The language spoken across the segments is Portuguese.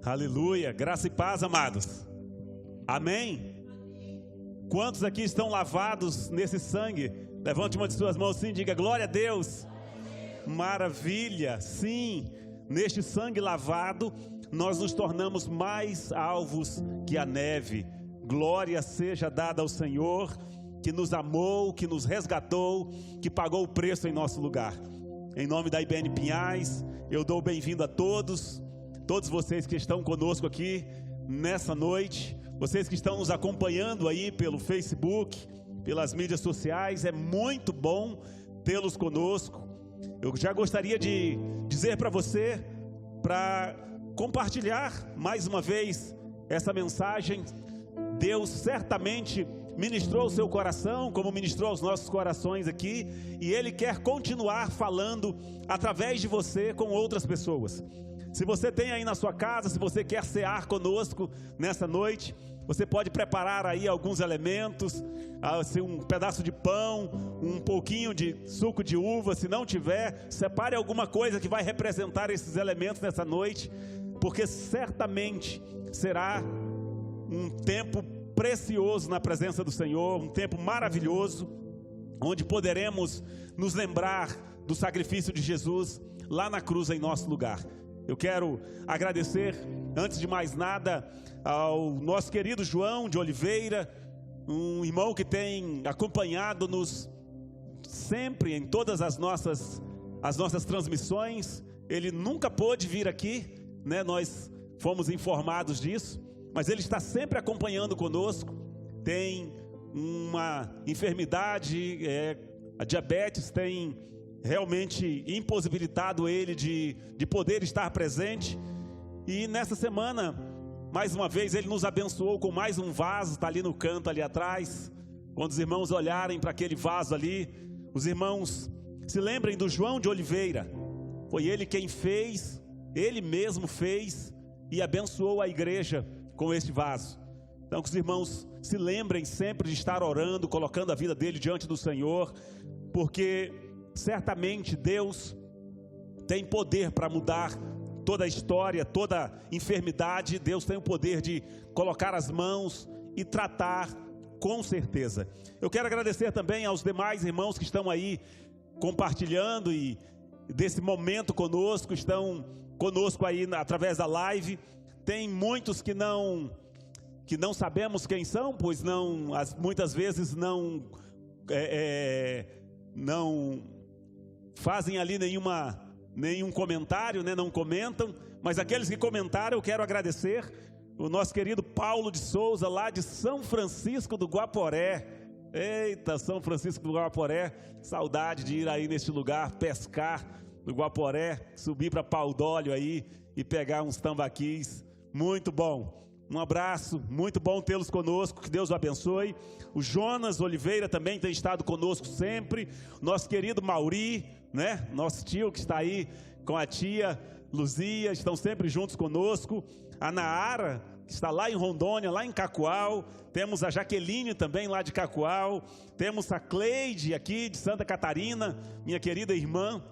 Aleluia, graça e paz, amados. Amém? Quantos aqui estão lavados nesse sangue? Levante uma de suas mãos sim, diga glória a Deus. Maravilha, sim. Neste sangue lavado, nós nos tornamos mais alvos que a neve. Glória seja dada ao Senhor, que nos amou, que nos resgatou, que pagou o preço em nosso lugar. Em nome da IBN Pinhais, eu dou bem-vindo a todos vocês que estão conosco aqui nessa noite, vocês que estão nos acompanhando aí pelo Facebook, pelas mídias sociais. É muito bom tê-los conosco. Eu já gostaria de dizer para você, para compartilhar mais uma vez essa mensagem. Deus certamente ministrou o seu coração, como ministrou aos nossos corações aqui, e Ele quer continuar falando através de você com outras pessoas. Se você tem aí na sua casa, se você quer cear conosco nessa noite, você pode preparar aí alguns elementos, um pedaço de pão, um pouquinho de suco de uva. Se não tiver, separe alguma coisa que vai representar esses elementos nessa noite, porque certamente será um tempo precioso na presença do Senhor, um tempo maravilhoso, onde poderemos nos lembrar do sacrifício de Jesus lá na cruz em nosso lugar. Eu quero agradecer, antes de mais nada, ao nosso querido João de Oliveira, um irmão que tem acompanhado-nos sempre em todas as nossas transmissões. Ele nunca pôde vir aqui, né? Nós fomos informados disso, mas ele está sempre acompanhando conosco. Tem uma enfermidade, a diabetes tem realmente impossibilitado ele de poder estar presente. E nessa semana, mais uma vez, ele nos abençoou com mais um vaso. Está ali no canto, ali atrás. Quando os irmãos olharem para aquele vaso ali, os irmãos se lembrem do João de Oliveira. Foi ele quem fez, ele mesmo fez e abençoou a igreja com este vaso. Então que os irmãos se lembrem sempre de estar orando, colocando a vida dele diante do Senhor, porque certamente Deus tem poder para mudar toda a história, toda enfermidade. Deus tem o poder de colocar as mãos e tratar com certeza. Eu quero agradecer também aos demais irmãos que estão aí compartilhando e desse momento conosco, estão conosco aí através da live. Tem muitos que não sabemos quem são, pois muitas vezes não fazem ali nenhum comentário, né? Não comentam, mas aqueles que comentaram, eu quero agradecer. O nosso querido Paulo de Souza, lá de São Francisco do Guaporé. Eita, São Francisco do Guaporé, saudade de ir aí neste lugar, pescar no Guaporé, subir para Pau d'Óleo aí e pegar uns tambaquis. Muito bom. Um abraço, muito bom tê-los conosco, que Deus o abençoe. O Jonas Oliveira também tem estado conosco sempre. Nosso querido Mauri, né? Nosso tio que está aí com a tia Luzia, estão sempre juntos conosco. A Naara, que está lá em Rondônia, lá em Cacoal. Temos a Jaqueline também lá de Cacoal. Temos a Cleide aqui de Santa Catarina, minha querida irmã,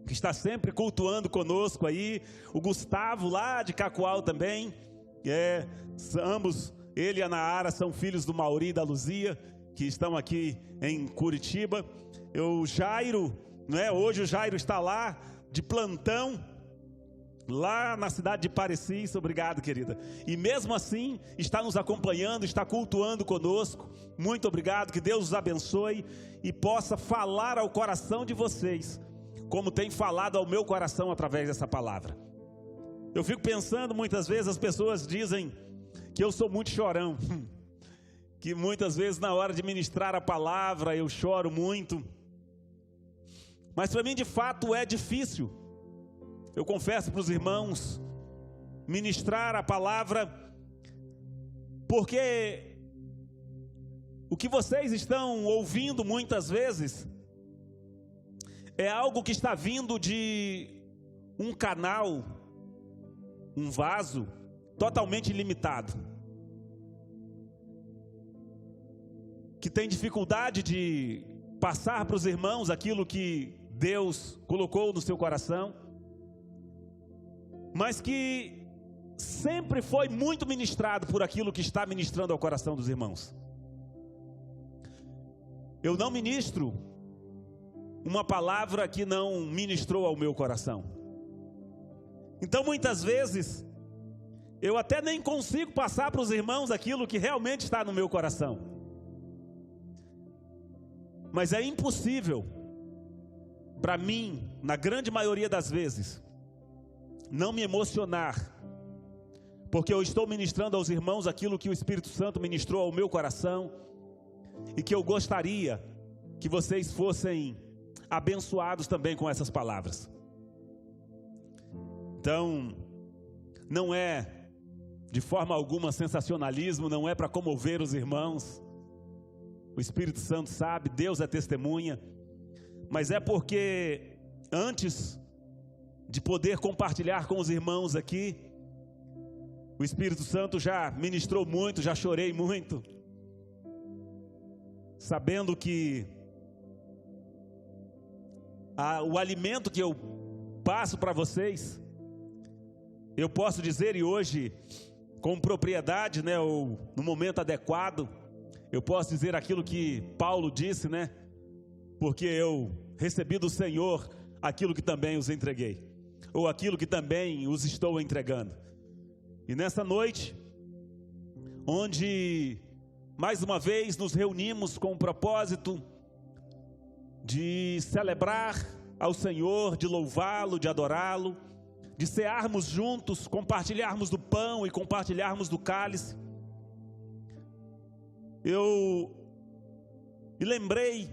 que está sempre cultuando conosco aí. O Gustavo lá de Cacoal também. Ambos, ele e a Naara, são filhos do Mauri e da Luzia, que estão aqui em Curitiba. O Jairo, né? Hoje o Jairo está lá de plantão, lá na cidade de Parecis. Obrigado, querida. E mesmo assim está nos acompanhando, está cultuando conosco. Muito obrigado, que Deus os abençoe e possa falar ao coração de vocês, como tem falado ao meu coração através dessa palavra. Eu fico pensando, muitas vezes as pessoas dizem que eu sou muito chorão, que muitas vezes na hora de ministrar a palavra eu choro muito, mas para mim de fato é difícil. Eu confesso para os irmãos, ministrar a palavra, porque o que vocês estão ouvindo muitas vezes é algo que está vindo de um canal, um vaso totalmente limitado, que tem dificuldade de passar para os irmãos aquilo que Deus colocou no seu coração. mas que sempre foi muito ministrado por aquilo que está ministrando ao coração dos irmãos. Eu não ministro uma palavra que não ministrou ao meu coração. Então muitas vezes eu até nem consigo passar para os irmãos aquilo que realmente está no meu coração. Mas é impossível para mim, na grande maioria das vezes, não me emocionar, porque eu estou ministrando aos irmãos aquilo que o Espírito Santo ministrou ao meu coração, e que eu gostaria que vocês fossem abençoados também com essas palavras. Então, não é de forma alguma sensacionalismo, não é para comover os irmãos. O Espírito Santo sabe, Deus é testemunha, mas é porque antes de poder compartilhar com os irmãos aqui, o Espírito Santo já ministrou muito, já chorei muito, sabendo que o alimento que eu passo para vocês, eu posso dizer, e hoje com propriedade, né, ou no momento adequado, eu posso dizer aquilo que Paulo disse, né, porque eu recebi do Senhor aquilo que também os entreguei, ou aquilo que também os estou entregando. E nessa noite, onde mais uma vez nos reunimos com o propósito de celebrar ao Senhor, de louvá-lo, de adorá-lo, de cearmos juntos, compartilharmos do pão e compartilharmos do cálice, eu me lembrei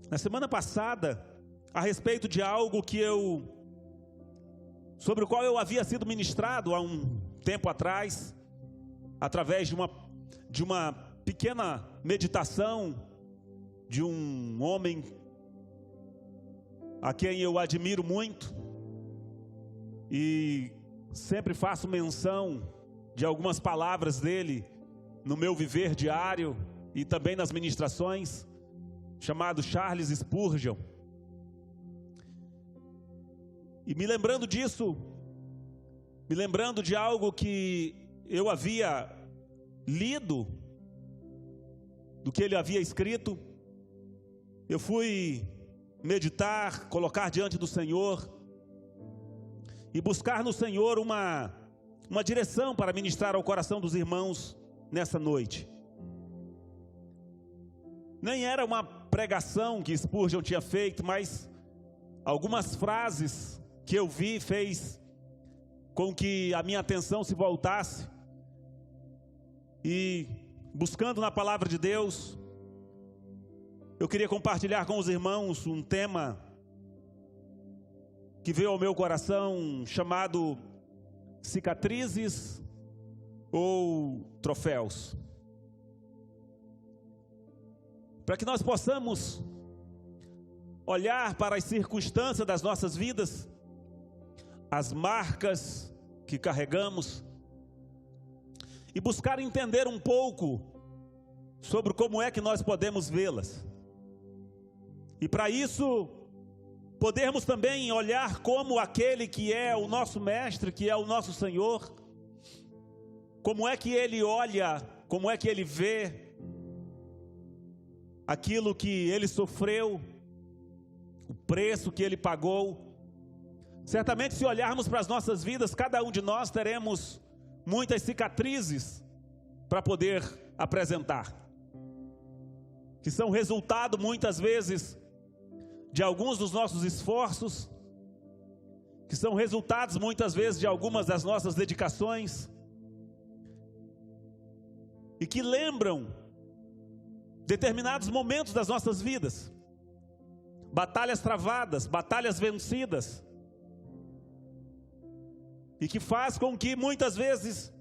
na semana passada a respeito de algo sobre o qual eu havia sido ministrado há um tempo atrás, através de uma pequena meditação de um homem a quem eu admiro muito, e sempre faço menção de algumas palavras dele no meu viver diário e também nas ministrações, chamado Charles Spurgeon. E me lembrando disso, me lembrando de algo que eu havia lido, do que ele havia escrito, eu fui meditar, colocar diante do Senhor e buscar no Senhor uma direção para ministrar ao coração dos irmãos nessa noite. Nem era uma pregação que Spurgeon tinha feito, mas algumas frases que eu vi fez com que a minha atenção se voltasse, e buscando na palavra de Deus, eu queria compartilhar com os irmãos um tema que veio ao meu coração, chamado cicatrizes ou troféus. Para que nós possamos olhar para as circunstâncias das nossas vidas, as marcas que carregamos, e buscar entender um pouco sobre como é que nós podemos vê-las. E para isso, podermos também olhar como aquele que é o nosso mestre, que é o nosso Senhor, como é que ele olha, como é que ele vê aquilo que ele sofreu, o preço que ele pagou. Certamente, se olharmos para as nossas vidas, cada um de nós teremos muitas cicatrizes para poder apresentar, que são resultado muitas vezes de alguns dos nossos esforços, que são resultados muitas vezes de algumas das nossas dedicações, e que lembram determinados momentos das nossas vidas, batalhas travadas, batalhas vencidas, e que faz com que muitas vezes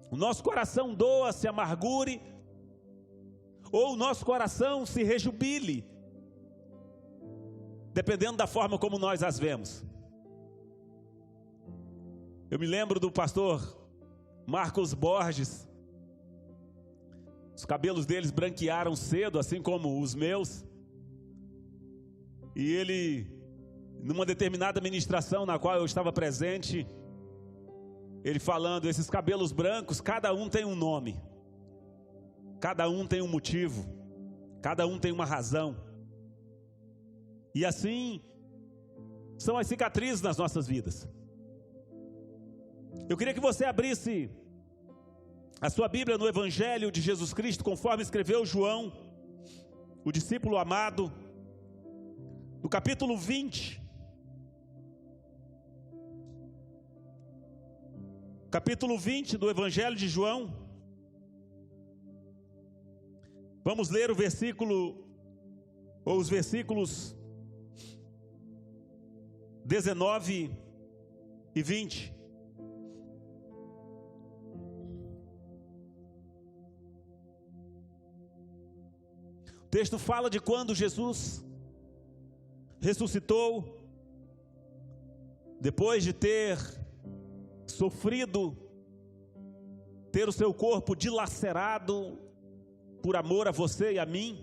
o nosso coração doa, se amargure, ou o nosso coração se rejubile, dependendo da forma como nós as vemos. Eu me lembro do pastor Marcos Borges. Os cabelos deles branquearam cedo, assim como os meus. E ele numa determinada ministração na qual eu estava presente, ele falando, esses cabelos brancos, cada um tem um nome, cada um tem um motivo, cada um tem uma razão. E assim são as cicatrizes nas nossas vidas. Eu queria que você abrisse a sua Bíblia no Evangelho de Jesus Cristo, conforme escreveu João, o discípulo amado, no capítulo 20. Capítulo 20 do Evangelho de João. Vamos ler o versículo, ou os versículos 19 e 20. O texto fala de quando Jesus ressuscitou, depois de ter sofrido, ter o seu corpo dilacerado por amor a você e a mim,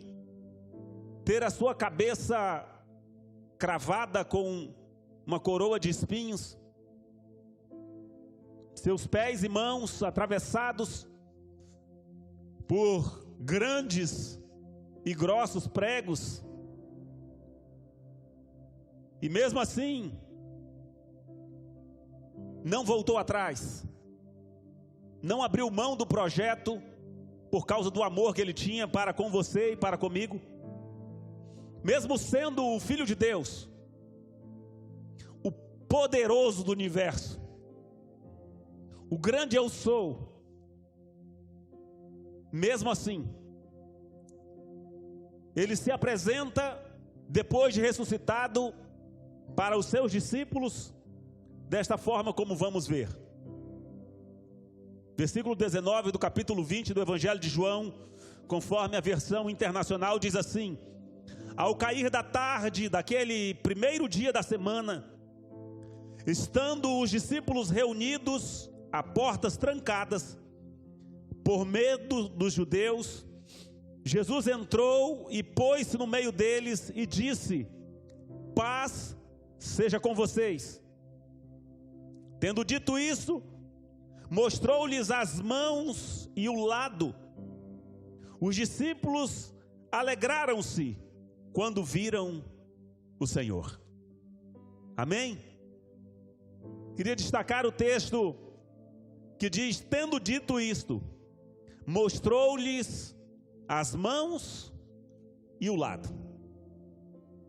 ter a sua cabeça cravada com uma coroa de espinhos, seus pés e mãos atravessados por grandes e grossos pregos, e mesmo assim não voltou atrás, não abriu mão do projeto por causa do amor que ele tinha para com você e para comigo. Mesmo sendo o Filho de Deus, o poderoso do universo, o grande eu sou, mesmo assim ele se apresenta depois de ressuscitado para os seus discípulos desta forma, como vamos ver. Versículo 19 do capítulo 20 do Evangelho de João, conforme a versão internacional, diz assim: ao cair da tarde daquele primeiro dia da semana, estando os discípulos reunidos a portas trancadas, por medo dos judeus, Jesus entrou e pôs-se no meio deles e disse: paz seja com vocês. Tendo dito isso, mostrou-lhes as mãos e o lado. Os discípulos alegraram-se quando viram o Senhor. Amém? Queria destacar o texto que diz: tendo dito isto, mostrou-lhes as mãos e o lado.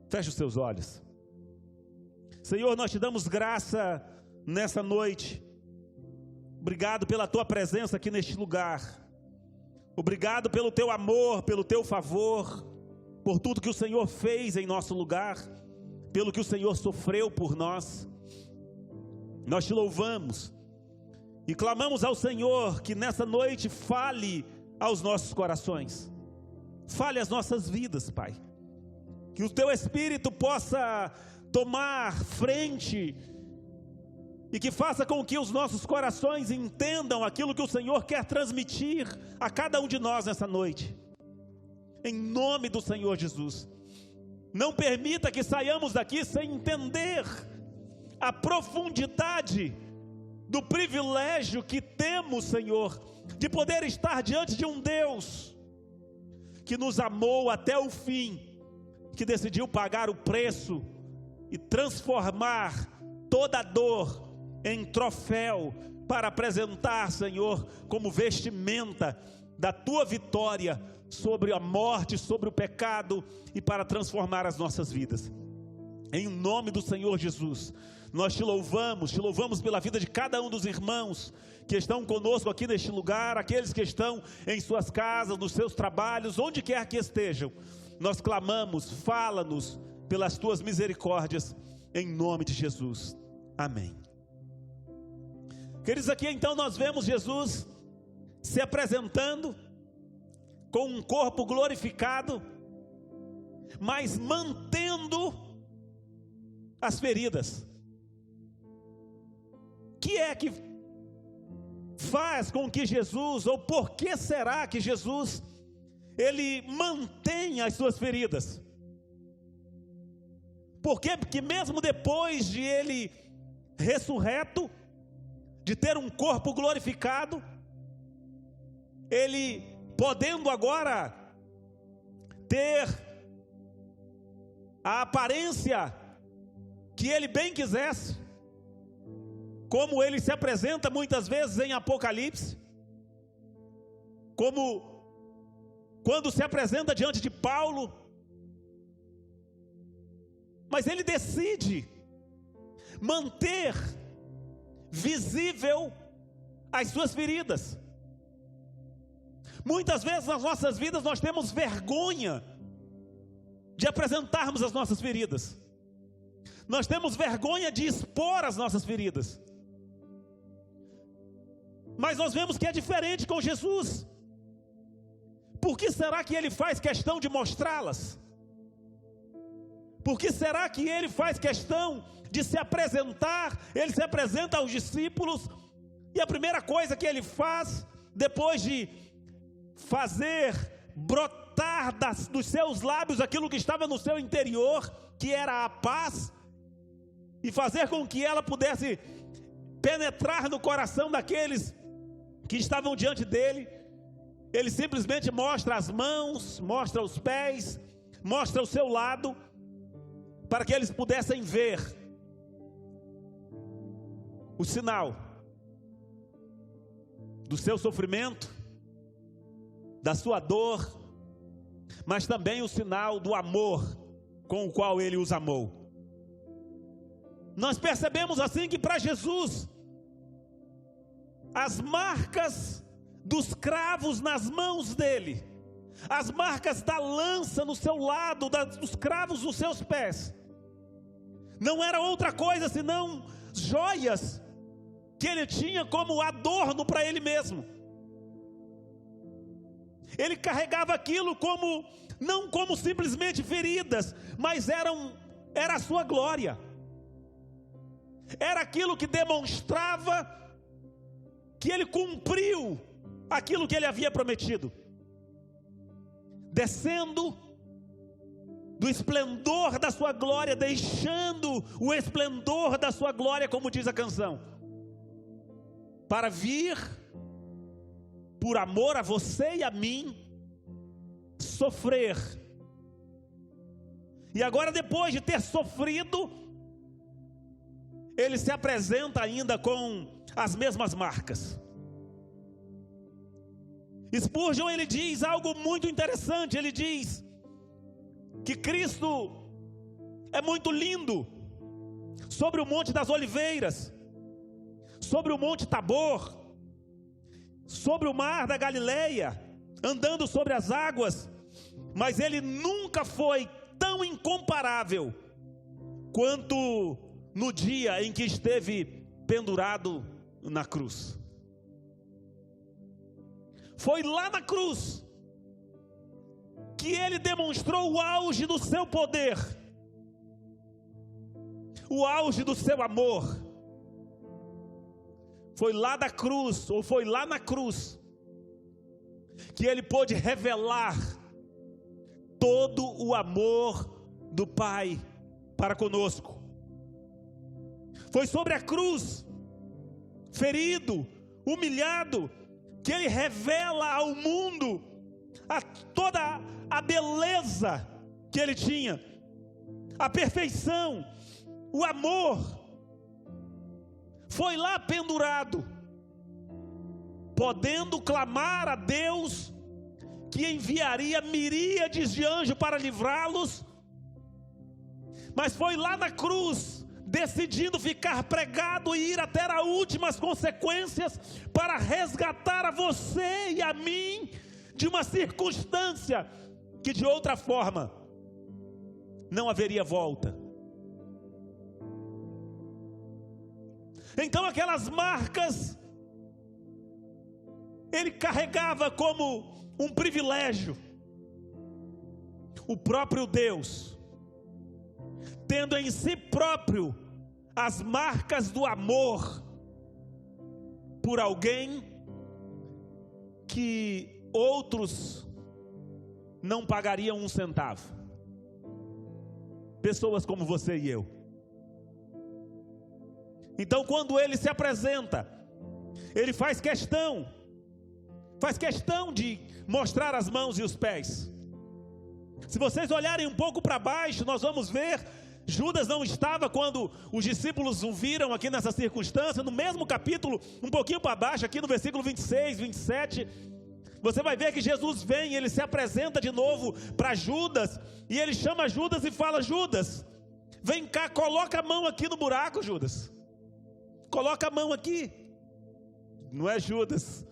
Feche os seus olhos. Senhor, nós te damos graça nessa noite. Obrigado pela tua presença aqui neste lugar. Obrigado pelo teu amor, pelo teu favor, por tudo que o Senhor fez em nosso lugar, pelo que o Senhor sofreu por nós. Nós te louvamos e clamamos ao Senhor que nessa noite fale aos nossos corações, fale às nossas vidas, Pai. Que o teu Espírito possa tomar frente e que faça com que os nossos corações entendam aquilo que o Senhor quer transmitir a cada um de nós nessa noite. Em nome do Senhor Jesus. Não permita que saiamos daqui sem entender a profundidade do privilégio que temos, Senhor, de poder estar diante de um Deus que nos amou até o fim, que decidiu pagar o preço e transformar toda a dor em troféu para apresentar, Senhor, como vestimenta da tua vitória sobre a morte, sobre o pecado, e para transformar as nossas vidas. Em nome do Senhor Jesus, nós te louvamos pela vida de cada um dos irmãos que estão conosco aqui neste lugar, aqueles que estão em suas casas, nos seus trabalhos, onde quer que estejam. Nós clamamos, fala-nos pelas tuas misericórdias, em nome de Jesus, amém. Queridos, aqui então nós vemos Jesus se apresentando com um corpo glorificado, mas mantendo as feridas. O que é que faz com que Jesus, ou por que será que Jesus, ele mantém as suas feridas? Por quê? Porque mesmo depois de ele ressurreto, de ter um corpo glorificado, ele podendo agora ter a aparência que ele bem quisesse, como ele se apresenta muitas vezes em Apocalipse, como quando se apresenta diante de Paulo, mas ele decide manter visível as suas feridas. Muitas vezes nas nossas vidas nós temos vergonha de apresentarmos as nossas feridas. Nós temos vergonha de expor as nossas feridas. Mas nós vemos que é diferente com Jesus. Por que será que ele faz questão de mostrá-las? Por que será que ele faz questão de se apresentar? Ele se apresenta aos discípulos, e a primeira coisa que ele faz, depois de fazer brotar dos seus lábios aquilo que estava no seu interior, que era a paz, e fazer com que ela pudesse penetrar no coração daqueles que estavam diante dele, ele simplesmente mostra as mãos, mostra os pés, mostra o seu lado, para que eles pudessem ver o sinal do seu sofrimento, da sua dor, mas também o sinal do amor com o qual ele os amou. Nós percebemos assim que para Jesus, as marcas dos cravos nas mãos dele, as marcas da lança no seu lado, dos cravos nos seus pés, não era outra coisa senão joias que ele tinha como adorno para ele mesmo. Ele carregava aquilo como, não como simplesmente feridas, mas era a sua glória. Era aquilo que demonstrava que ele cumpriu aquilo que ele havia prometido, descendo do esplendor da sua glória, deixando o esplendor da sua glória, como diz a canção, para vir, por amor a você e a mim, sofrer. E agora, depois de ter sofrido, ele se apresenta ainda com as mesmas marcas. Spurgeon, ele diz algo muito interessante. Ele diz que Cristo é muito lindo sobre o Monte das Oliveiras, sobre o Monte Tabor, sobre o mar da Galileia, andando sobre as águas, mas ele nunca foi tão incomparável quanto no dia em que esteve pendurado na cruz. Foi lá na cruz que ele demonstrou o auge do seu poder, o auge do seu amor. Foi lá da cruz, ou foi lá na cruz, que ele pôde revelar todo o amor do Pai para conosco. Foi sobre a cruz, ferido, humilhado, que ele revela ao mundo toda a beleza que ele tinha, a perfeição, o amor. Foi lá pendurado, podendo clamar a Deus que enviaria miríades de anjos para livrá-los, mas foi lá na cruz, decidindo ficar pregado e ir até as últimas consequências para resgatar a você e a mim de uma circunstância que de outra forma não haveria volta. Então aquelas marcas ele carregava como um privilégio. O próprio Deus, tendo em si próprio as marcas do amor por alguém que outros não pagariam um centavo. pessoas como você e eu. Então, quando ele se apresenta, ele faz questão de mostrar as mãos e os pés. Se vocês olharem um pouco para baixo, nós vamos ver, Judas não estava quando os discípulos o viram aqui nessa circunstância. No mesmo capítulo, um pouquinho para baixo, aqui no versículo 26, 27, você vai ver que Jesus vem, ele se apresenta de novo para Judas, e ele chama Judas e fala: Judas, vem cá, coloca a mão aqui no buraco, Judas. Coloca a mão aqui. Não é Judas: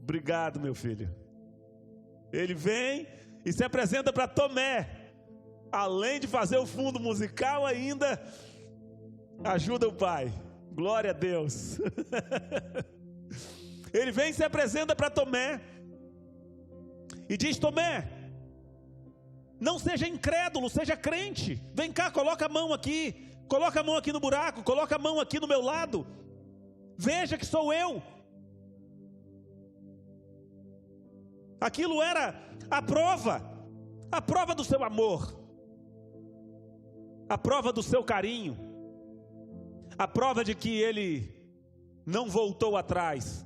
obrigado, meu filho. Ele vem e se apresenta para Tomé. Além de fazer o fundo musical, ainda ajuda o Pai. Glória a Deus. Ele vem e se apresenta para Tomé e diz: Tomé, não seja incrédulo, seja crente. Vem cá, coloca a mão aqui. Coloca a mão aqui no buraco, coloca a mão aqui no meu lado. Veja que sou eu. Aquilo era a prova do seu amor, a prova do seu carinho, a prova de que ele não voltou atrás,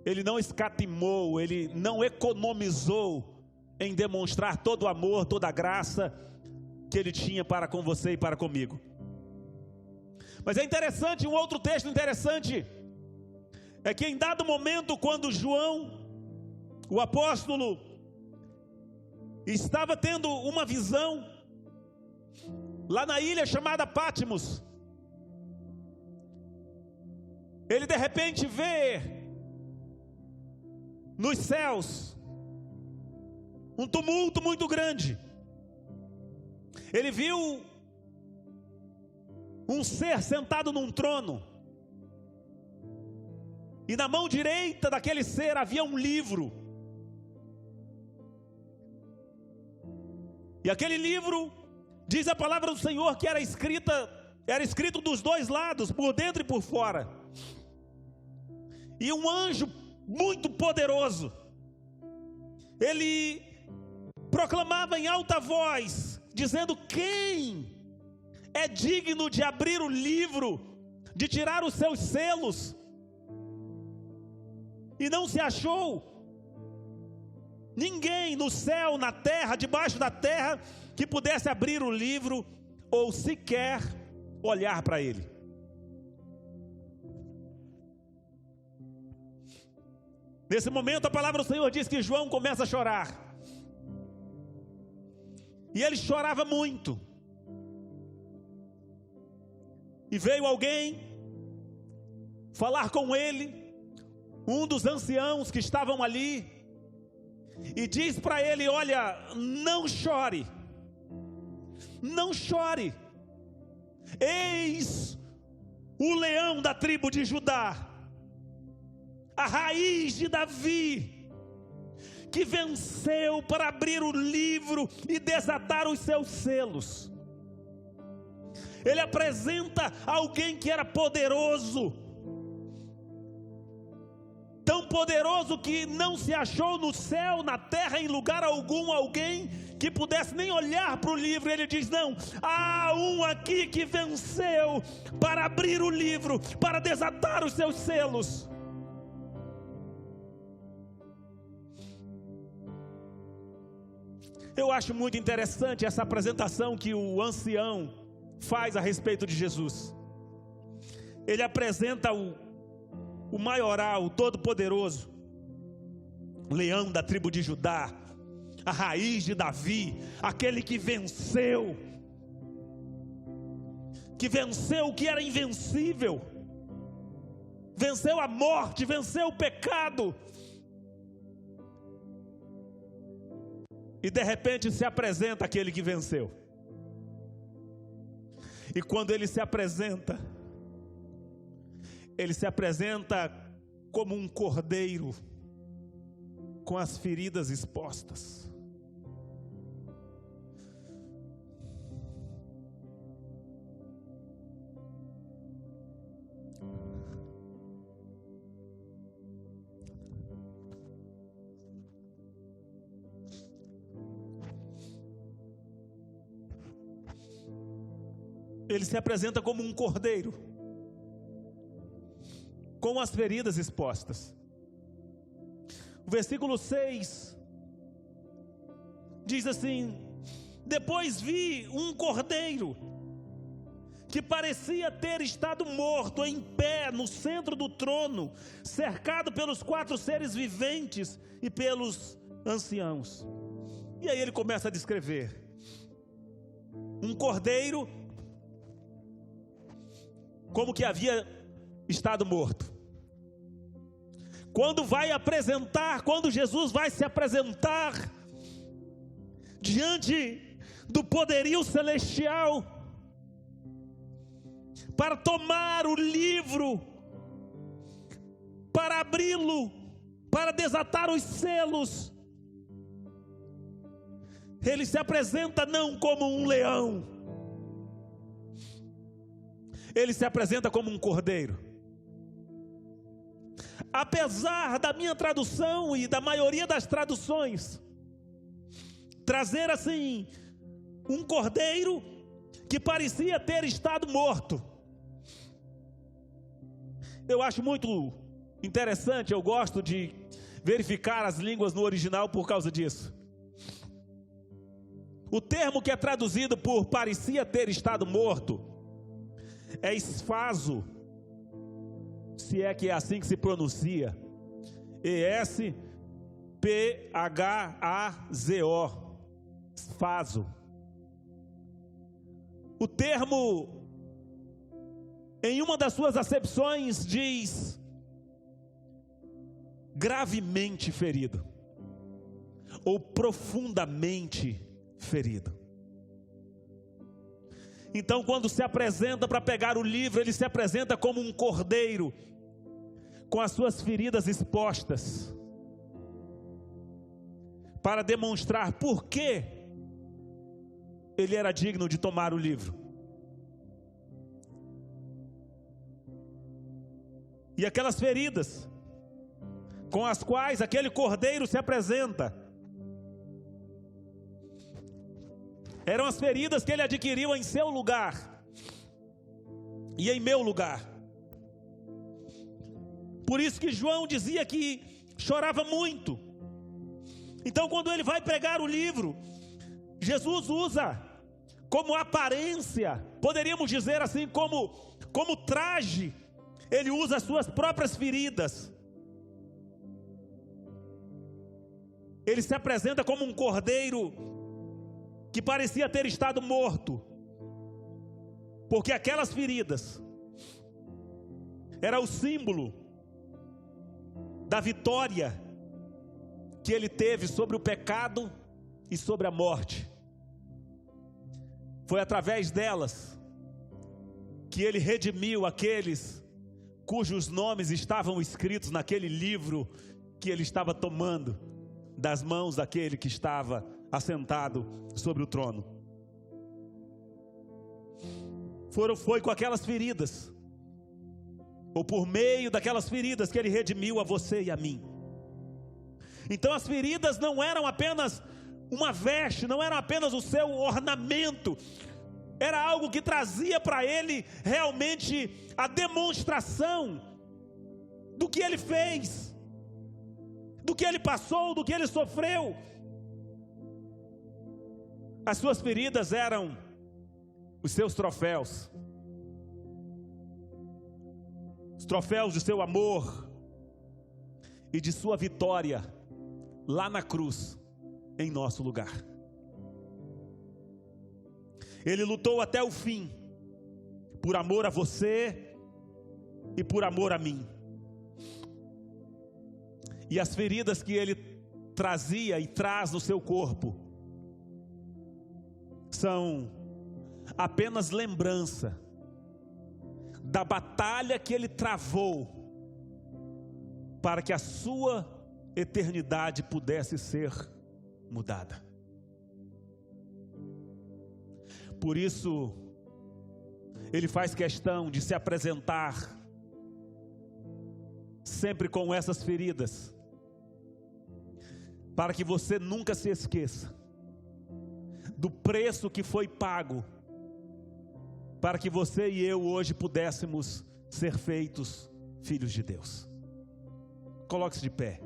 ele não escatimou, ele não economizou em demonstrar todo o amor, toda a graça que ele tinha para com você e para comigo. Mas é interessante, um outro texto interessante, é que em dado momento, quando João, o apóstolo, estava tendo uma visão, lá na ilha chamada Pátimos, ele de repente vê, nos céus, um tumulto muito grande. Ele viu um ser sentado num trono, e na mão direita daquele ser havia um livro, e aquele livro, diz a palavra do Senhor, que era escrito dos dois lados, por dentro e por fora. E um anjo muito poderoso, ele proclamava em alta voz, dizendo: quem é digno de abrir o livro, de tirar os seus selos? E não se achou ninguém no céu, na terra, debaixo da terra, que pudesse abrir o livro, ou sequer olhar para ele. Nesse momento a palavra do Senhor diz que João começa a chorar, e ele chorava muito, e veio alguém falar com ele, um dos anciãos que estavam ali, e diz para ele: olha, não chore, não chore, eis o leão da tribo de Judá, a raiz de Davi, que venceu para abrir o livro e desatar os seus selos. Ele apresenta alguém que era poderoso, tão poderoso que não se achou no céu, na terra, em lugar algum, alguém que pudesse nem olhar para o livro. Ele diz: não, há um aqui que venceu para abrir o livro, para desatar os seus selos. Eu acho muito interessante essa apresentação que o ancião faz a respeito de Jesus. Ele apresenta o maioral, o todo-poderoso, leão da tribo de Judá, a raiz de Davi, aquele que venceu o que era invencível, venceu a morte, venceu o pecado. E de repente se apresenta aquele que venceu. E quando ele se apresenta como um cordeiro, com as feridas expostas. ele se apresenta como um cordeiro, com as feridas expostas. O versículo 6 diz assim: depois vi um cordeiro que parecia ter estado morto, em pé no centro do trono, cercado pelos 4 seres viventes e pelos anciãos. E aí ele começa a descrever um cordeiro como que havia estado morto. Quando Jesus vai se apresentar diante do poderio celestial, para tomar o livro, para abri-lo, para desatar os selos, ele se apresenta não como um leão, ele se apresenta como um cordeiro. Apesar da minha tradução e da maioria das traduções trazer assim um cordeiro que parecia ter estado morto, eu acho muito interessante, eu gosto de verificar as línguas no original por causa disso. O termo que é traduzido por parecia ter estado morto é esfazo, se é que é assim que se pronuncia, E-S-P-H-A-Z-O, esfazo. O termo, em uma das suas acepções, diz gravemente ferido, ou profundamente ferido. Então, quando se apresenta para pegar o livro, ele se apresenta como um cordeiro, com as suas feridas expostas, para demonstrar por que ele era digno de tomar o livro. E aquelas feridas com as quais aquele cordeiro se apresenta eram as feridas que ele adquiriu em seu lugar e em meu lugar. Por isso que João dizia que chorava muito. Então, quando ele vai pregar o livro, Jesus usa como aparência, poderíamos dizer assim, como traje, ele usa as suas próprias feridas. Ele se apresenta como um cordeiro que parecia ter estado morto, porque aquelas feridas era o símbolo da vitória que ele teve sobre o pecado e sobre a morte. Foi através delas que ele redimiu aqueles cujos nomes estavam escritos naquele livro que ele estava tomando das mãos daquele que estava assentado sobre o trono. Foi com aquelas feridas, ou por meio daquelas feridas, que ele redimiu a você e a mim. Então as feridas não eram apenas uma veste, não eram apenas o seu ornamento, era algo que trazia para ele realmente a demonstração do que ele fez, do que ele passou, do que ele sofreu. As suas feridas eram os seus troféus, os troféus de seu amor e de sua vitória lá na cruz, em nosso lugar. Ele lutou até o fim, por amor a você e por amor a mim. E as feridas que ele trazia e traz no seu corpo são apenas lembrança da batalha que ele travou para que a sua eternidade pudesse ser mudada. Por isso, ele faz questão de se apresentar sempre com essas feridas, para que você nunca se esqueça do preço que foi pago para que você e eu hoje pudéssemos ser feitos filhos de Deus. Coloque-se de pé.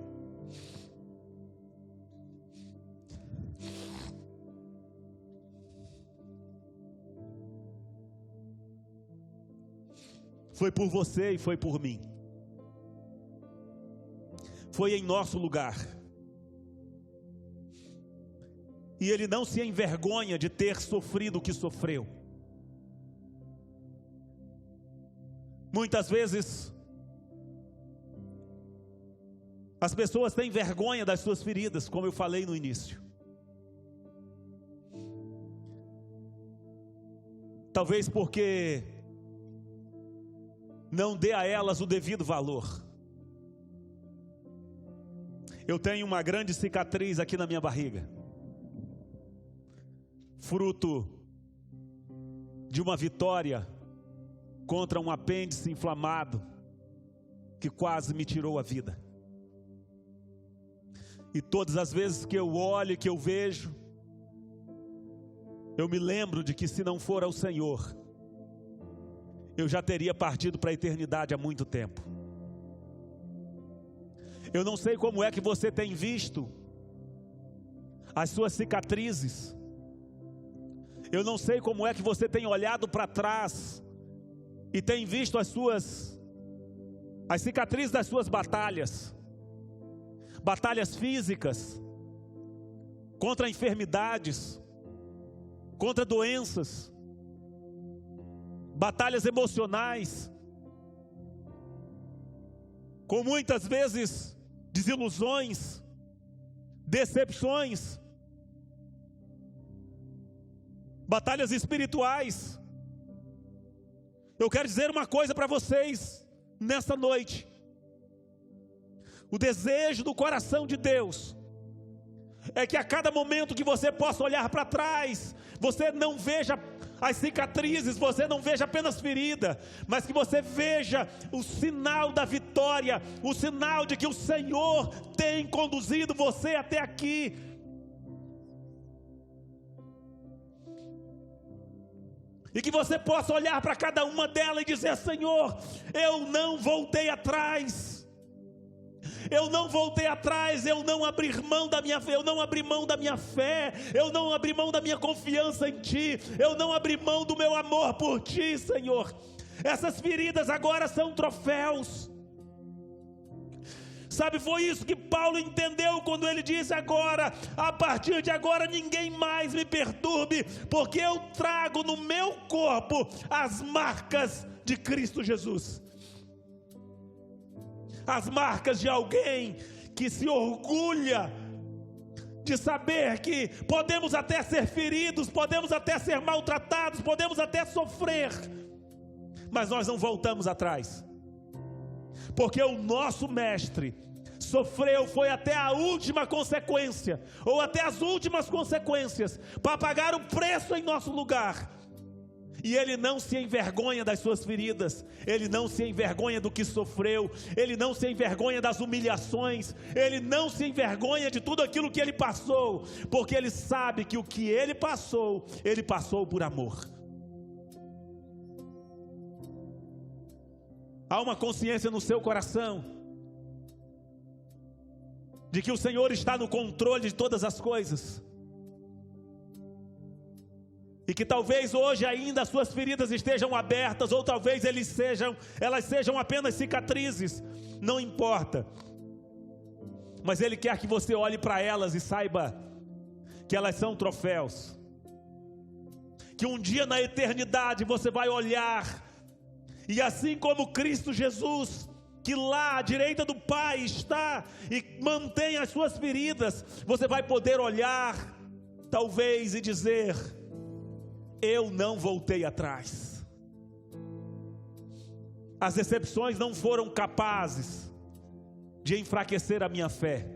Foi por você e foi por mim. Foi em nosso lugar. E Ele não se envergonha de ter sofrido o que sofreu. Muitas vezes as pessoas têm vergonha das suas feridas, como eu falei no início. Talvez porque não dê a elas o devido valor. Eu tenho uma grande cicatriz aqui na minha barriga, fruto de uma vitória contra um apêndice inflamado que quase me tirou a vida. E todas as vezes que eu olho, que eu vejo, eu me lembro de que se não for ao Senhor, eu já teria partido para a eternidade há muito tempo. Eu não sei como é que você tem visto as suas cicatrizes. Eu não sei como é que você tem olhado para trás e tem visto as cicatrizes das suas batalhas. Batalhas físicas, contra enfermidades, contra doenças, batalhas emocionais, com muitas vezes desilusões, decepções, batalhas espirituais. Eu quero dizer uma coisa para vocês nesta noite. O desejo do coração de Deus é que a cada momento que você possa olhar para trás, você não veja as cicatrizes, você não veja apenas ferida, mas que você veja o sinal da vitória, o sinal de que o Senhor tem conduzido você até aqui. E que você possa olhar para cada uma delas e dizer: Senhor, eu não voltei atrás. Eu não voltei atrás, eu não abri mão da minha fé, eu não abri mão da minha fé, eu não abri mão da minha confiança em Ti, eu não abri mão do meu amor por Ti, Senhor. Essas feridas agora são troféus. Sabe, foi isso que Paulo entendeu quando ele disse: agora, a partir de agora ninguém mais me perturbe, porque eu trago no meu corpo as marcas de Cristo Jesus. As marcas de alguém que se orgulha de saber que podemos até ser feridos, podemos até ser maltratados, podemos até sofrer, mas nós não voltamos atrás, porque o nosso mestre sofreu, foi até a última consequência, ou até as últimas consequências, para pagar o preço em nosso lugar. E Ele não se envergonha das suas feridas, Ele não se envergonha do que sofreu, Ele não se envergonha das humilhações, Ele não se envergonha de tudo aquilo que Ele passou, porque Ele sabe que o que Ele passou por amor. Há uma consciência no seu coração de que o Senhor está no controle de todas as coisas, e que talvez hoje ainda as suas feridas estejam abertas, ou talvez elas sejam apenas cicatrizes, não importa, mas Ele quer que você olhe para elas e saiba que elas são troféus, que um dia na eternidade você vai olhar, e assim como Cristo Jesus, que lá à direita do Pai está e mantém as suas feridas, você vai poder olhar talvez e dizer: eu não voltei atrás. As decepções não foram capazes de enfraquecer a minha fé.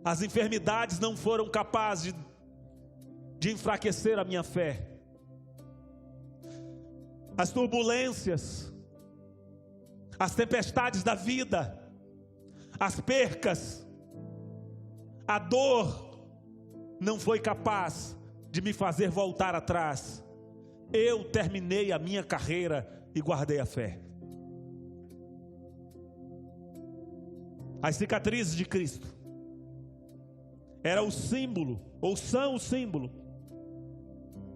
As enfermidades não foram capazes de enfraquecer a minha fé. As turbulências, as tempestades da vida, as percas, a dor não foi capaz de me fazer voltar atrás. Eu terminei a minha carreira e guardei a fé. As cicatrizes de Cristo era o símbolo, ou são o símbolo,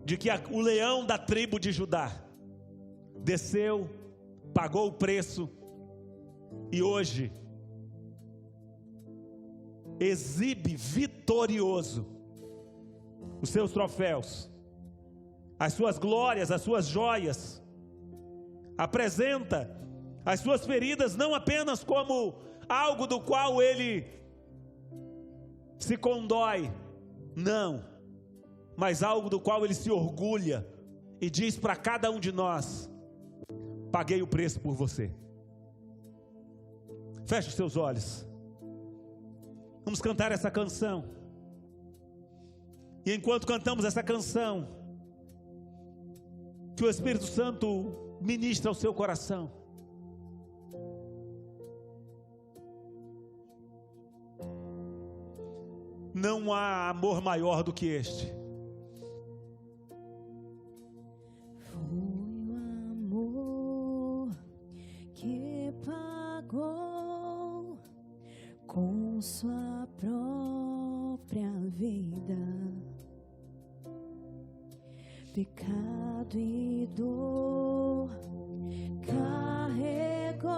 de que o leão da tribo de Judá desceu, pagou o preço e hoje exibe vitorioso os seus troféus, as suas glórias, as suas joias. Apresenta as suas feridas não apenas como algo do qual ele se condói, não, mas algo do qual ele se orgulha e diz para cada um de nós: paguei o preço por você. Feche os seus olhos. Vamos cantar essa canção. E enquanto cantamos essa canção, que o Espírito Santo ministra ao seu coração. Não há amor maior do que este. Foi o amor que pagou com sua própria vida, pecado e dor carregou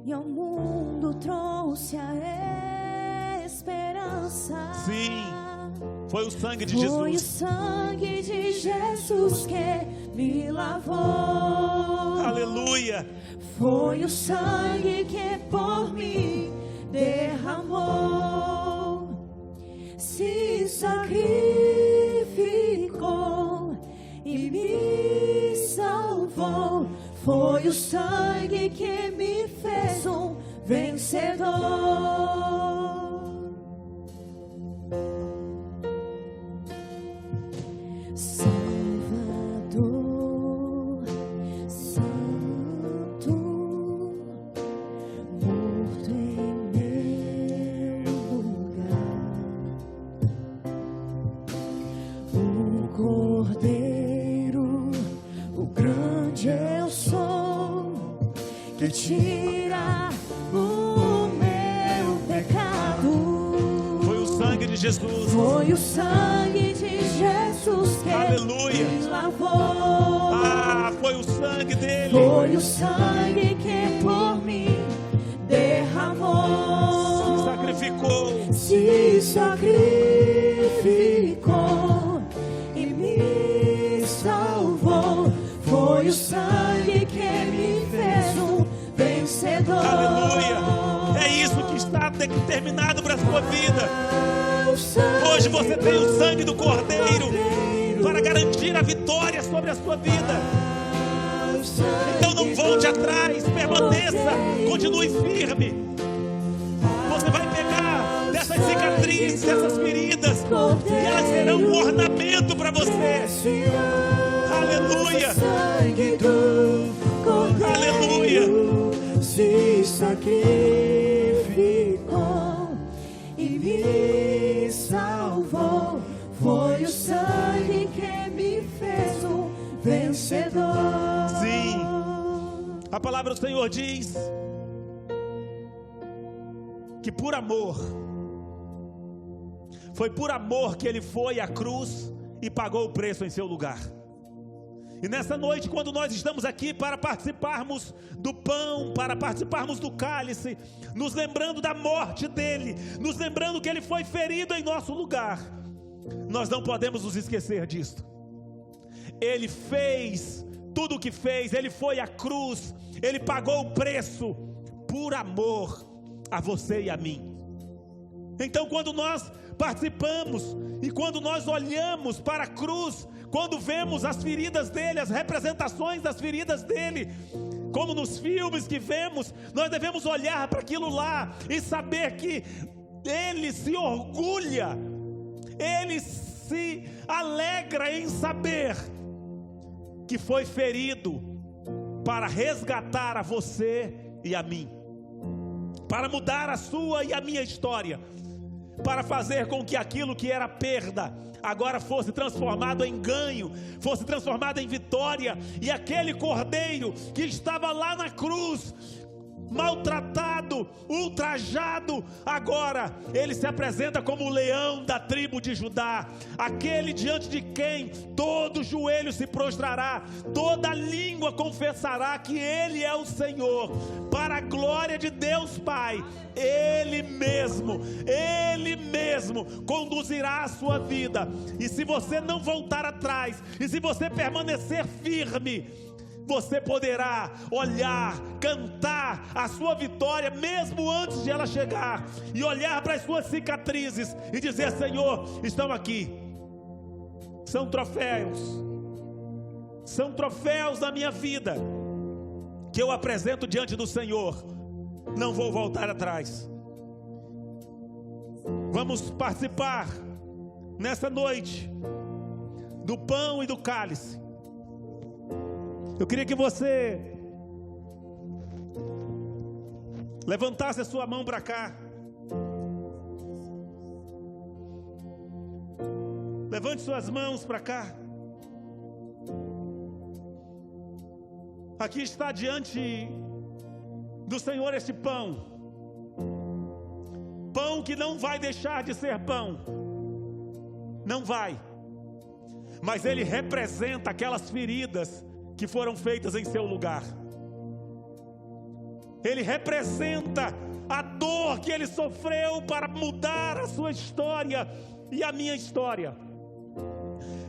e ao mundo trouxe a esperança. Sim, foi o sangue de Jesus. Foi o sangue de Jesus que me lavou. Aleluia. Foi o sangue que por mim derramou, se sacrificou e me salvou. Foi o sangue que me fez um vencedor. Salvador, Santo, morto em meu lugar, o Cordeiro, o grande eu sou, que tira o meu pecado. Foi o sangue de Jesus. Foi o sangue de Jesus que Aleluia. me lavou. Ah, foi o sangue dele. Foi o sangue que por mim derramou. Se sacrificou. Se sacrificou e me salvou. Foi o sangue que me fez um vencedor. Aleluia. É isso que está determinado para a sua vida. Hoje você tem o sangue do Cordeiro para garantir a vitória sobre a sua vida. Então não volte atrás, permaneça, continue firme. Você vai pegar dessas cicatrizes, dessas feridas, e elas serão um ornamento para você. Aleluia. Aleluia. Se sacrificou e me salvou. Foi o sangue que me fez um vencedor. Sim, a palavra do Senhor diz que por amor, foi por amor que ele foi à cruz e pagou o preço em seu lugar. E nessa noite, quando nós estamos aqui para participarmos do pão, para participarmos do cálice, nos lembrando da morte dele, nos lembrando que ele foi ferido em nosso lugar, nós não podemos nos esquecer disto. Ele fez tudo o que fez, ele foi à cruz, ele pagou o preço por amor a você e a mim. Então, quando nós participamos e quando nós olhamos para a cruz, quando vemos as feridas dele, as representações das feridas dele, como nos filmes que vemos, nós devemos olhar para aquilo lá e saber que ele se orgulha, ele se alegra em saber que foi ferido para resgatar a você e a mim, para mudar a sua e a minha história. para fazer com que aquilo que era perda agora fosse transformado em ganho, fosse transformado em vitória. E aquele cordeiro que estava lá na cruz, maltratado, ultrajado, agora ele se apresenta como o leão da tribo de Judá, aquele diante de quem todo joelho se prostrará, toda língua confessará que ele é o Senhor, para a glória de Deus Pai. Ele mesmo conduzirá a sua vida. E se você não voltar atrás, e se você permanecer firme, você poderá olhar, cantar a sua vitória mesmo antes de ela chegar, e olhar para as suas cicatrizes e dizer: Senhor, estão aqui, são troféus da minha vida, que eu apresento diante do Senhor. Não vou voltar atrás. Vamos participar nessa noite do pão e do cálice. Eu queria que você levantasse a sua mão para cá. Levante suas mãos para cá. Aqui está diante do Senhor este pão. Pão que não vai deixar de ser pão. Não vai. Mas ele representa aquelas feridas que foram feitas em seu lugar. Ele representa a dor que ele sofreu para mudar a sua história e a minha história.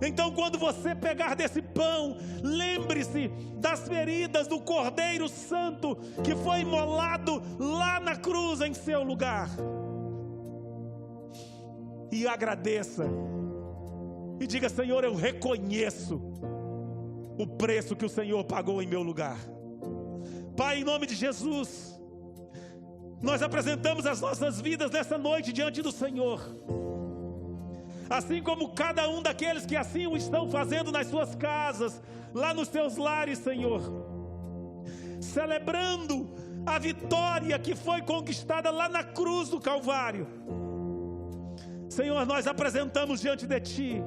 Então, quando você pegar desse pão, lembre-se das feridas do Cordeiro Santo que foi imolado lá na cruz em seu lugar. E agradeça. E diga: Senhor, eu reconheço o preço que o Senhor pagou em meu lugar. Pai, em nome de Jesus, nós apresentamos as nossas vidas nessa noite diante do Senhor. Assim como cada um daqueles que assim o estão fazendo nas suas casas, lá nos seus lares, Senhor, celebrando a vitória que foi conquistada lá na cruz do Calvário. Senhor, nós apresentamos diante de Ti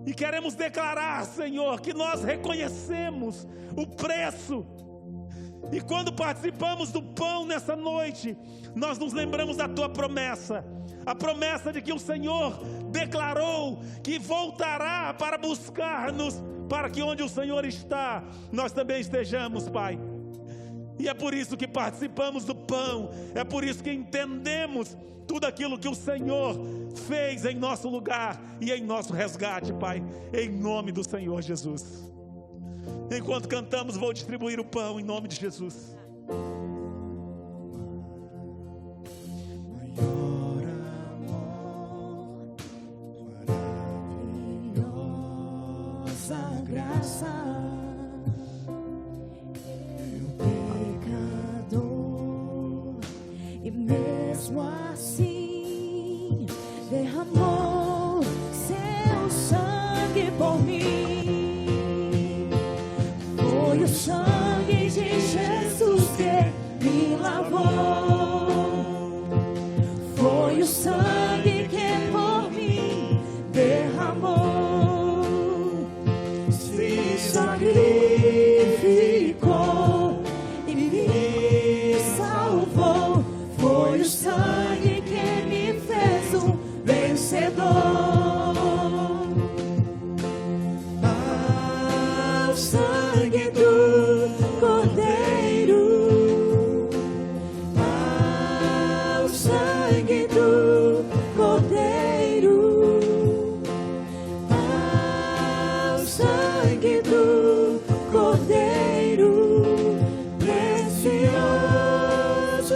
e queremos declarar, Senhor, que nós reconhecemos o preço. E quando participamos do pão nessa noite, nós nos lembramos da Tua promessa. A promessa de que o Senhor declarou que voltará para buscar-nos, para que onde o Senhor está, nós também estejamos, Pai. E é por isso que participamos do pão, é por isso que entendemos tudo aquilo que o Senhor fez em nosso lugar e em nosso resgate, Pai, em nome do Senhor Jesus. Enquanto cantamos, vou distribuir o pão em nome de Jesus. Graça, pecador, e mesmo assim derramou seu sangue por mim. Foi o sangue de Jesus que me lavou. Foi o sangue que por mim derramou. Sacrificou e me salvou. Foi o sangue que me fez um vencedor. Ao sangue do Cordeiro, ao sangue do Cordeiro, ao sangue do Cordeiro, precioso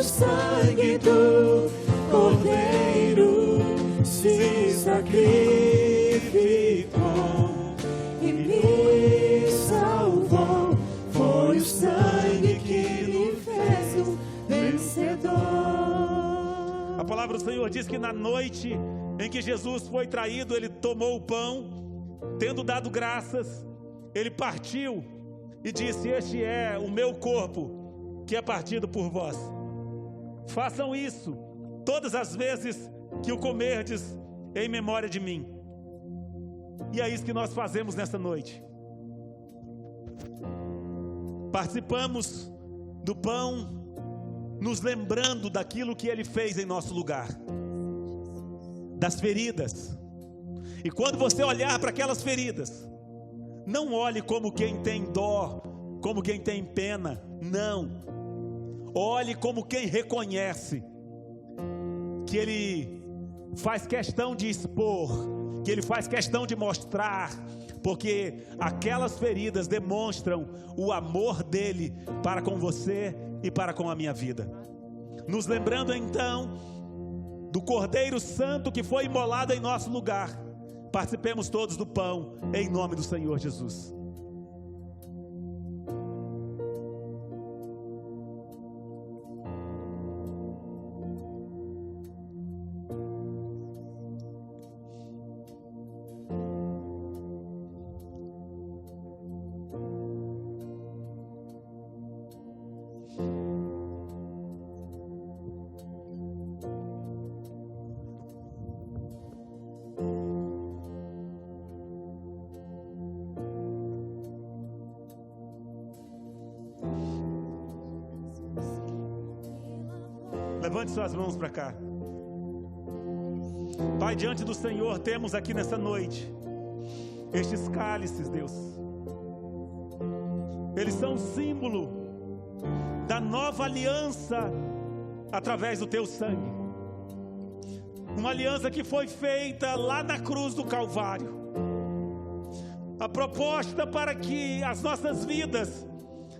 sangue do Cordeiro, se sacrificou e me salvou. Foi o sangue que me fez um vencedor. A palavra do Senhor diz que na noite em que Jesus foi traído, Ele tomou o pão, tendo dado graças, Ele partiu e disse: este é o meu corpo, que é partido por vós. Façam isso todas as vezes que o comerdes em memória de mim. E é isso que nós fazemos nessa noite. Participamos do pão, nos lembrando daquilo que Ele fez em nosso lugar, das feridas. E quando você olhar para aquelas feridas, não olhe como quem tem dó, como quem tem pena, não. Olhe como quem reconhece que Ele faz questão de expor, que Ele faz questão de mostrar, porque aquelas feridas demonstram o amor dEle para com você e para com a minha vida. Nos lembrando então do Cordeiro Santo que foi imolado em nosso lugar, participemos todos do pão, em nome do Senhor Jesus. Levante suas mãos para cá. Pai, diante do Senhor, temos aqui nessa noite estes cálices, Deus. Eles são símbolo da nova aliança através do teu sangue. Uma aliança que foi feita lá na cruz do Calvário. A proposta para que as nossas vidas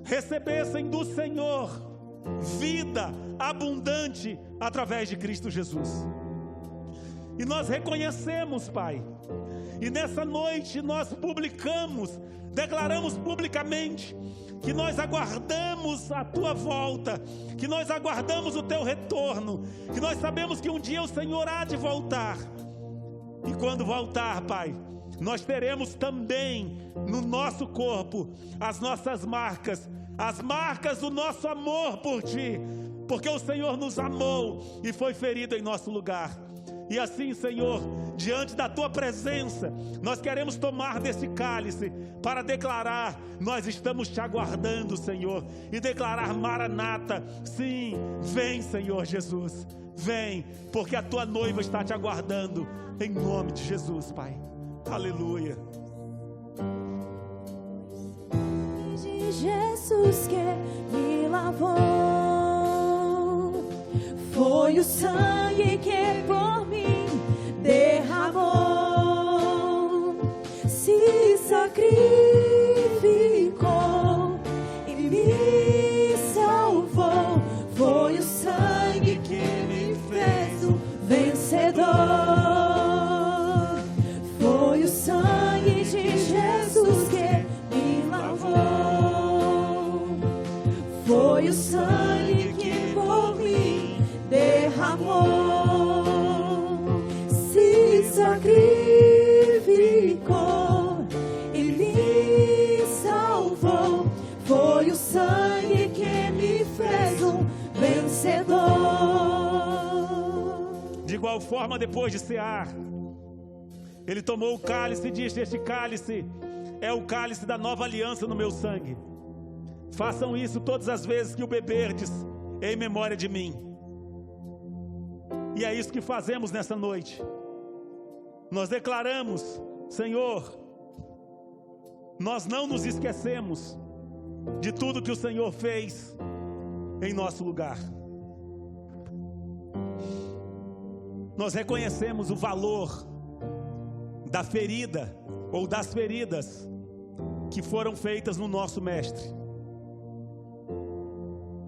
recebessem do Senhor vida abundante através de Cristo Jesus. E nós reconhecemos, Pai, e nessa noite nós declaramos publicamente que nós aguardamos a Tua volta, que nós aguardamos o Teu retorno, que nós sabemos que um dia o Senhor há de voltar. E quando voltar, Pai, nós teremos também no nosso corpo as nossas marcas, as marcas do nosso amor por Ti, porque o Senhor nos amou e foi ferido em nosso lugar. E assim, Senhor, diante da Tua presença, nós queremos tomar desse cálice para declarar: nós estamos Te aguardando, Senhor, e declarar: Maranata, sim, vem, Senhor Jesus, vem, porque a Tua noiva está Te aguardando, em nome de Jesus, Pai. Aleluia. Jesus que me lavou, foi o sangue que por mim derramou, se sacrificou e me salvou. Foi o sangue que me fez o vencedor. Foi o sangue de Jesus que me lavou. Foi o sangue que por mim derramou, se sacrificou e me salvou. Foi o sangue que me fez um vencedor. De igual forma, depois de cear, Ele tomou o cálice e disse: este cálice é o cálice da nova aliança no meu sangue. Façam isso todas as vezes que o beberdes em memória de mim. E é isso que fazemos nessa noite. Nós declaramos: Senhor, nós não nos esquecemos de tudo que o Senhor fez em nosso lugar. Nós reconhecemos o valor da ferida ou das feridas que foram feitas no nosso Mestre.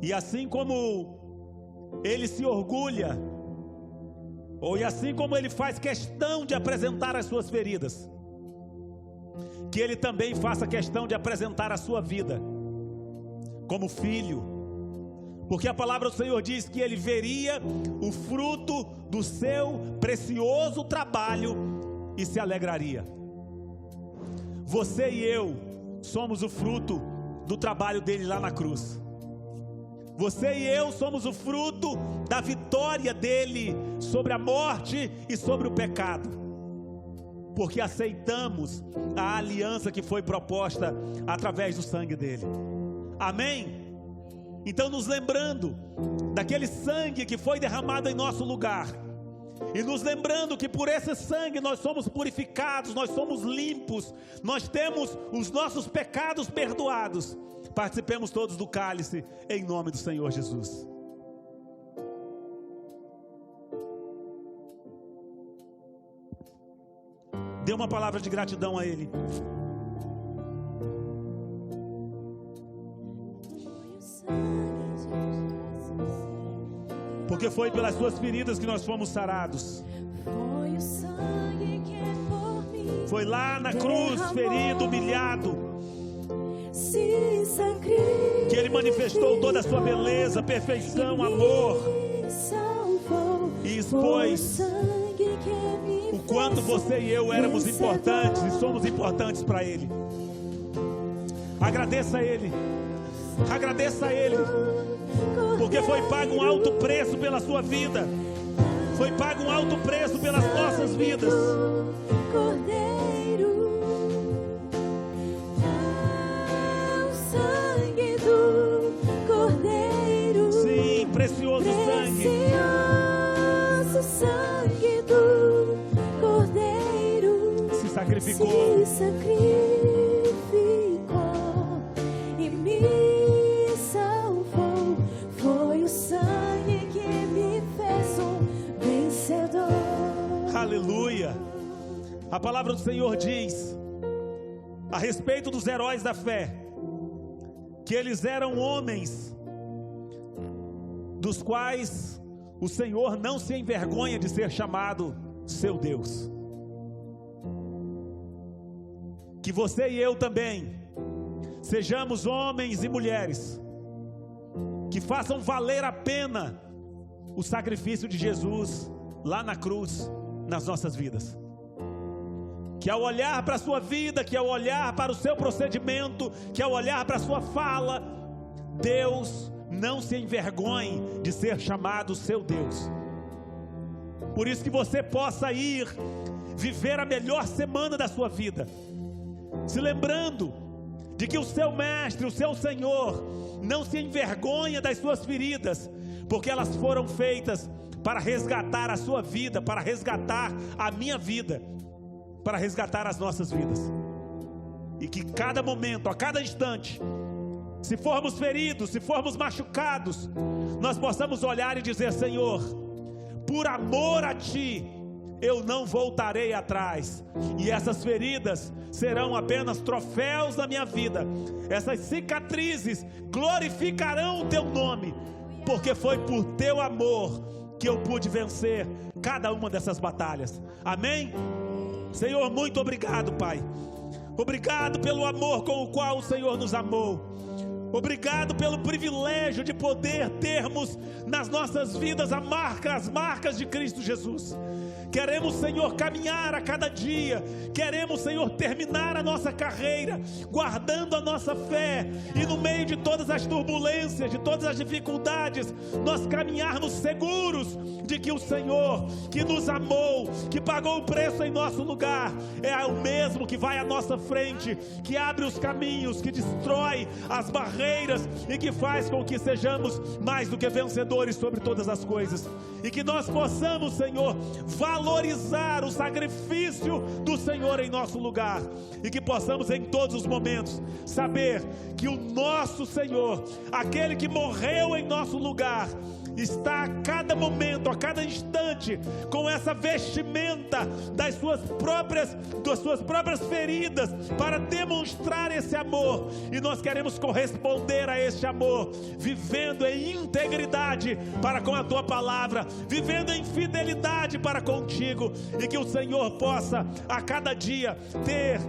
E assim como Ele se orgulha, ou e assim como Ele faz questão de apresentar as suas feridas, que Ele também faça questão de apresentar a sua vida como filho, porque a palavra do Senhor diz que Ele veria o fruto do seu precioso trabalho e se alegraria. Você e eu somos o fruto do trabalho dele lá na cruz. Você e eu somos o fruto vitória dele sobre a morte e sobre o pecado, porque aceitamos a aliança que foi proposta através do sangue dele. Amém? Então, nos lembrando daquele sangue que foi derramado em nosso lugar, e nos lembrando que por esse sangue nós somos purificados, nós somos limpos, nós temos os nossos pecados perdoados, participemos todos do cálice em nome do Senhor Jesus. Dê uma palavra de gratidão a Ele. Porque foi pelas suas feridas que nós fomos sarados. Foi o sangue que por mim foi lá na cruz, ferido, humilhado, se sacrificou, que Ele manifestou toda a sua beleza, perfeição, amor, e expôs o quanto você e eu éramos importantes e somos importantes para Ele. Agradeça a Ele, agradeça a Ele, porque foi pago um alto preço pela sua vida, foi pago um alto preço pelas nossas vidas. Cordeiro, o sangue do Cordeiro, sim, precioso sangue, precioso sangue do Cordeiro, se sacrificou, e me salvou. Foi o sangue que me fez um vencedor. Aleluia. A palavra do Senhor diz a respeito dos heróis da fé, que eles eram homens dos quais o Senhor não se envergonha de ser chamado seu Deus. Que você e eu também sejamos homens e mulheres que façam valer a pena o sacrifício de Jesus lá na cruz nas nossas vidas. Que ao olhar para a sua vida, que ao olhar para o seu procedimento, que ao olhar para a sua fala, Deus não se envergonhe de ser chamado seu Deus. Por isso que você possa ir viver a melhor semana da sua vida, se lembrando de que o seu mestre, o seu Senhor, não se envergonha das suas feridas, porque elas foram feitas para resgatar a sua vida, para resgatar a minha vida, para resgatar as nossas vidas. E que cada momento, a cada instante, se formos feridos, se formos machucados, nós possamos olhar e dizer: Senhor, por amor a Ti, eu não voltarei atrás, e essas feridas serão apenas troféus da minha vida, essas cicatrizes glorificarão o Teu nome, porque foi por Teu amor que eu pude vencer cada uma dessas batalhas. Amém? Senhor, muito obrigado, Pai. Obrigado pelo amor com o qual o Senhor nos amou. Obrigado pelo privilégio de poder termos nas nossas vidas as marcas de Cristo Jesus. Queremos, Senhor, caminhar a cada dia. Queremos, Senhor, terminar a nossa carreira guardando a nossa fé, e no meio de todas as turbulências, de todas as dificuldades, nós caminharmos seguros de que o Senhor que nos amou, que pagou o preço em nosso lugar, é o mesmo que vai à nossa frente, que abre os caminhos, que destrói as barreiras e que faz com que sejamos mais do que vencedores sobre todas as coisas. E que nós possamos, Senhor, valorizar o sacrifício do Senhor em nosso lugar, e que possamos em todos os momentos saber que o nosso Senhor, aquele que morreu em nosso lugar, está a cada momento, a cada instante, com essa vestimenta das suas próprias feridas, para demonstrar esse amor. E nós queremos corresponder a esse amor, vivendo em integridade para com a Tua palavra, vivendo em fidelidade para contigo, e que o Senhor possa a cada dia ter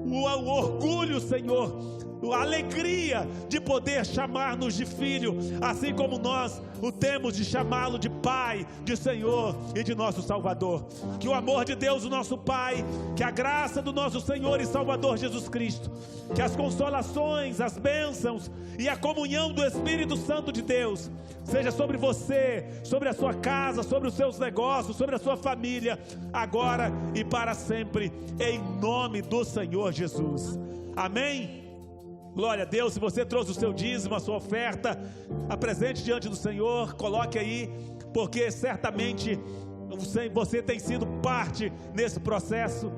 o orgulho, Senhor, a alegria de poder chamar-nos de filho, assim como nós o temos de chamá-lo de Pai, de Senhor e de nosso Salvador. Que o amor de Deus, o nosso Pai, que a graça do nosso Senhor e Salvador Jesus Cristo, que as consolações, as bênçãos e a comunhão do Espírito Santo de Deus seja sobre você, sobre a sua casa, sobre os seus negócios, sobre a sua família, agora e para sempre, em nome do Senhor Jesus. Amém? Glória a Deus. Se você trouxe o seu dízimo, a sua oferta, apresente diante do Senhor, coloque aí, porque certamente você tem sido parte nesse processo,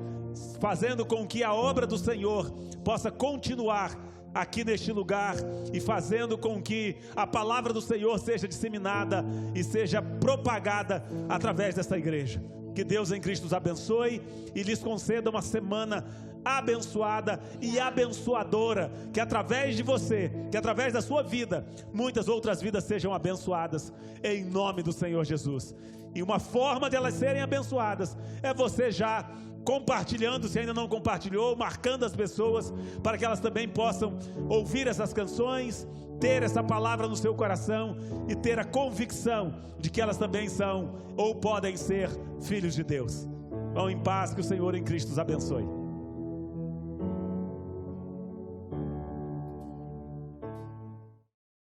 fazendo com que a obra do Senhor possa continuar aqui neste lugar e fazendo com que a palavra do Senhor seja disseminada e seja propagada através dessa igreja. Que Deus em Cristo os abençoe e lhes conceda uma semana abençoada e abençoadora, que através de você, que através da sua vida, muitas outras vidas sejam abençoadas, em nome do Senhor Jesus. E uma forma de elas serem abençoadas é você já compartilhando, se ainda não compartilhou, marcando as pessoas, para que elas também possam ouvir essas canções, ter essa palavra no seu coração e ter a convicção de que elas também são ou podem ser filhos de Deus. Vão em paz, que o Senhor em Cristo os abençoe.